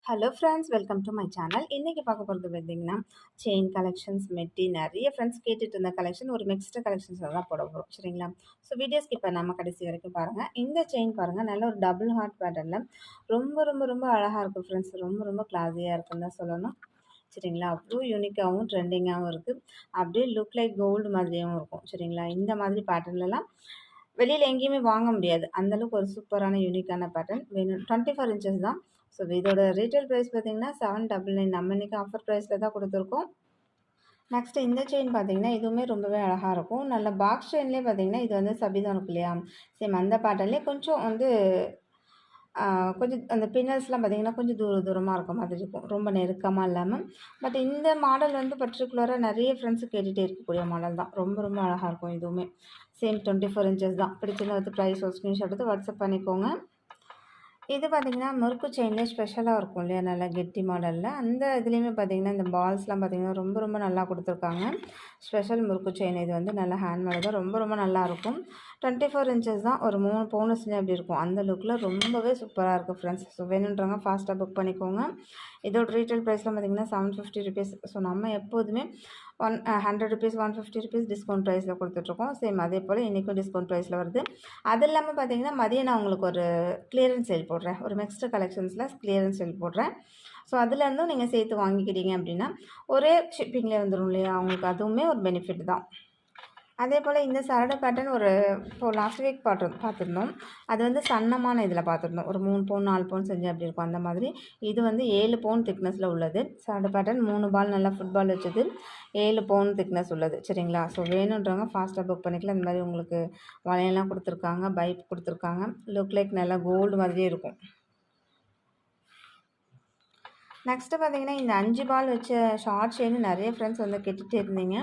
Hello friends, welcome to my channel. இன்றைக்கி பார்க்க போகிறது பார்த்தீங்கன்னா, செயின் கலெக்ஷன்ஸ், மெட்டி நிறைய ஃப்ரெண்ட்ஸ் கேட்டுட்டு இருந்த கலெக்ஷன் ஒரு மிக்ஸ்டு கலெக்ஷன்ஸில் தான் போட போகிறோம். சரிங்களா? ஸோ வீடியோ ஸ்கிப் பண்ணாமல் கடைசி வரைக்கும் பாருங்கள். இந்த செயின் பாருங்கள், நல்ல ஒரு டபுள் ஹார்ட் பேட்டர்னில் ரொம்ப ரொம்ப ரொம்ப அழகாக இருக்கும் ஃப்ரெண்ட்ஸ். ரொம்ப ரொம்ப கிளாஸியாக இருக்குன்னு தான் சொல்லணும். சரிங்களா? அவ்வளோ யூனிக்காகவும் ட்ரெண்டிங்காகவும் இருக்குது. அப்படியே லுக் லைக் கோல்டு மாதிரியாகவும் இருக்கும். சரிங்களா? இந்த மாதிரி பேட்டர்ன்லலாம் வெளியில் எங்கேயுமே வாங்க முடியாது. அந்தளவுக்கு ஒரு சூப்பரான யூனிக்கான பேட்டர்ன் வேணும். 24 இன்ச்சஸ் தான். ஸோ இதோட ரீட்டைல் ப்ரைஸ் பார்த்தீங்கன்னா 799. நம்ம இன்றைக்கி ஆஃபர் ப்ரைஸில் தான் கொடுத்துருக்கோம். நெக்ஸ்ட்டு இந்த செயின் பார்த்தீங்கன்னா இதுவுமே ரொம்பவே அழகாக இருக்கும். நல்ல பாக்ஸ் செயின்லேயே பார்த்தீங்கன்னா இது வந்து சபிதம் இருக்கு இல்லையா, சேம் அந்த பேட்டர்ன்லேயே கொஞ்சம் வந்து கொஞ்சம் அந்த பின்னல்ஸ்லாம் பார்த்தீங்கன்னா கொஞ்சம் தூரமாக இருக்க மாதிரி இருக்கும். ரொம்ப நெருக்கமாக இல்லாமல். பட் இந்த மாடல் வந்து பர்டிகுலராக நிறைய ஃப்ரெண்ட்ஸு கேட்டுகிட்டே இருக்கக்கூடிய மாடல் தான். ரொம்ப ரொம்ப அழகாக இருக்கும் இதுவுமே. சேம் 24 இன்ச்சஸ் தான். பிடிச்சிருந்தா வந்து ப்ரைஸ் ஒரு ஸ்க்ரீன்ஷாட் எடுத்து வாட்ஸ்அப் பண்ணிக்கோங்க. இது பார்த்தீங்கன்னா முறுக்கு செயின்லேயே ஸ்பெஷலாக இருக்கும் இல்லையா, நல்லா கெட்டி மாடலில். அந்த இதுலேயுமே பார்த்தீங்கன்னா இந்த பால்ஸ்லாம் பார்த்தீங்கன்னா ரொம்ப ரொம்ப நல்லா கொடுத்துருக்காங்க. ஸ்பெஷல் முறுக்கு செயின் இது வந்து நல்லா ஹேண்ட்மேடு தான். ரொம்ப ரொம்ப நல்லாயிருக்கும். 24 இன்ச்சஸ் தான். ஒரு 3 பவுன் வச்சுனா எப்படி இருக்கும் அந்த லுக்கில் ரொம்பவே சூப்பராக இருக்குது ஃப்ரெண்ட்ஸ். ஸோ வேணுன்றவங்க ஃபாஸ்ட்டாக புக் பண்ணிக்கோங்க. இதோட ரீட்டைல் ப்ரைஸ்லாம் பார்த்தீங்கன்னா 750 ருபீஸ். ஸோ நம்ம எப்போதுமே 100 ருபீஸ் 150 ருபீஸ் டிஸ்கவுண்ட் ப்ரைஸில் கொடுத்துட்ருக்கோம். சேம் அதே போல் இன்றைக்கும் டிஸ்கவுண்ட் ப்ரைஸில் வருது. அது இல்லாமல் பார்த்தீங்கன்னா மதியம் நான் உங்களுக்கு ஒரு கிளியரன்ஸ் சேல் போடுறேன். ஒரு மிக்ஸ்டு கலெக்ஷன்ஸில் கிளியரன்ஸ் சேல் போடுறேன். ஸோ அதுலேருந்தும் நீங்கள் சேர்த்து வாங்கிக்கிறீங்க அப்படின்னா ஒரே ஷிப்பிங்கில் வந்துடும் இல்லையா, அவங்களுக்கு அதுவுமே ஒரு பெனிஃபிட் தான். அதே போல் இந்த சரடை பேட்டர்ன் ஒரு இப்போது லாஸ்ட் வீக் பார்த்துருந்தோம். அது வந்து சன்னமான இதில் பார்த்துருந்தோம். ஒரு 3 பவுன் 4 பவுன் செஞ்சு அப்படி இருக்கும் அந்த மாதிரி. இது வந்து 7 பவுன் திக்னஸில் உள்ளது. சரடை பேட்டர்ன் 3 பால் நல்லா ஃபுட்பால் வச்சது. 7 பவுன் திக்னஸ் உள்ளது. சரிங்களா? ஸோ வேணுன்றவங்க ஃபாஸ்ட்டாக புக் பண்ணிக்கலாம். இந்த மாதிரி உங்களுக்கு வளையெல்லாம் கொடுத்துருக்காங்க, பைப் கொடுத்துருக்காங்க. லுக் லைக் நல்லா கோல்டு மாதிரியே இருக்கும். நெக்ஸ்ட்டு பார்த்தீங்கன்னா இந்த 5 பால் வச்ச ஷார்ட் செயின் நிறைய ஃப்ரெண்ட்ஸ் வந்து கேட்டுகிட்டே இருந்தீங்க.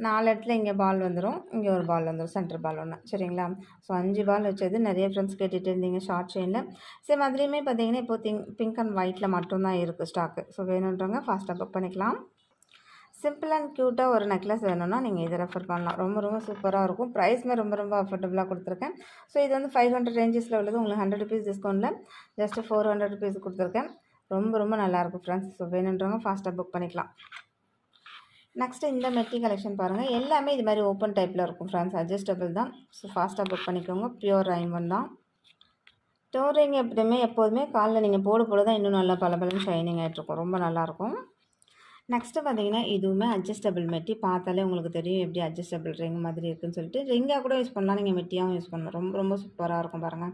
4 இடத்துல இங்கே பால் வந்துடும், இங்கே ஒரு பால் வந்துடும், சென்டர் பால் ஒன்று. சரிங்களா? ஸோ 5 பால் வச்சது நிறைய ஃப்ரெண்ட்ஸ் கேட்டுகிட்டு இருந்தீங்க ஷார்ட் செயினில். சேம் அதுலேயுமே பார்த்தீங்கன்னா இப்போது பிங்க் அண்ட் ஒயிட்டில் மட்டும்தான் இருக்குது ஸ்டாக்கு. ஸோ வேணுன்றவங்க ஃபாஸ்ட்டாக புக் பண்ணிக்கலாம். சிம்பிள் அண்ட் க்யூட்டாக ஒரு நெக்லஸ் வேணும்னா நீங்கள் இதை ரெஃபர் பண்ணலாம். ரொம்ப ரொம்ப சூப்பராக இருக்கும். ப்ரைஸுமே ரொம்ப ரொம்ப அஃபோர்டபுளாக கொடுத்துருக்கேன். ஸோ இது வந்து 500 ரேஞ்சஸில் உள்ளது. உங்களுக்கு 100 ருபீஸ் டிஸ்கவுண்ட்டில் ஜஸ்ட்டு 400 ருபீஸ் கொடுத்துருக்கேன். ரொம்ப ரொம்ப நல்லாயிருக்கும் ஃப்ரெண்ட்ஸ். ஸோ வேணுன்றவங்க ஃபாஸ்ட்டாக புக் பண்ணிக்கலாம். நெக்ஸ்ட்டு இந்த மெட்டி கலெக்ஷன் பாருங்கள். எல்லாமே இது மாதிரி ஓப்பன் டைப்பில் இருக்கும் ஃப்ரெண்ட்ஸ். அட்ஜஸ்டபிள் தான். ஸோ ஃபாஸ்ட்டாக புக் பண்ணிக்கோங்க. பியூர் ரைமண்ட் தான். டோரிங் எப்போதுமே காலில் நீங்கள் போட தான் இன்னும் நல்லா பளபளன்னு ஷைனிங் ஆகிட்ருக்கும். ரொம்ப நல்லாயிருக்கும். நெக்ஸ்ட்டு பார்த்தீங்கன்னா இதுவுமே அட்ஜஸ்டபிள் மெட்டி. பார்த்தாலே உங்களுக்கு தெரியும் எப்படி அட்ஜஸ்டபிள் ரிங் மாதிரி இருக்குதுன்னு சொல்லிட்டு. ரிங்காக கூட யூஸ் பண்ணலாம், நீங்கள் மெட்டியாகவும் யூஸ் பண்ணலாம். ரொம்ப ரொம்ப சூப்பராக இருக்கும் பாருங்கள்.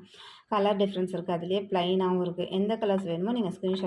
கலர் டிஃப்ரென்ஸ் இருக்குது. அதுலேயே ப்ளைனாகவும் இருக்குது. எந்த கலர்ஸ் வேணுமோ நீங்கள் ஸ்க்ரீன்ஷாட்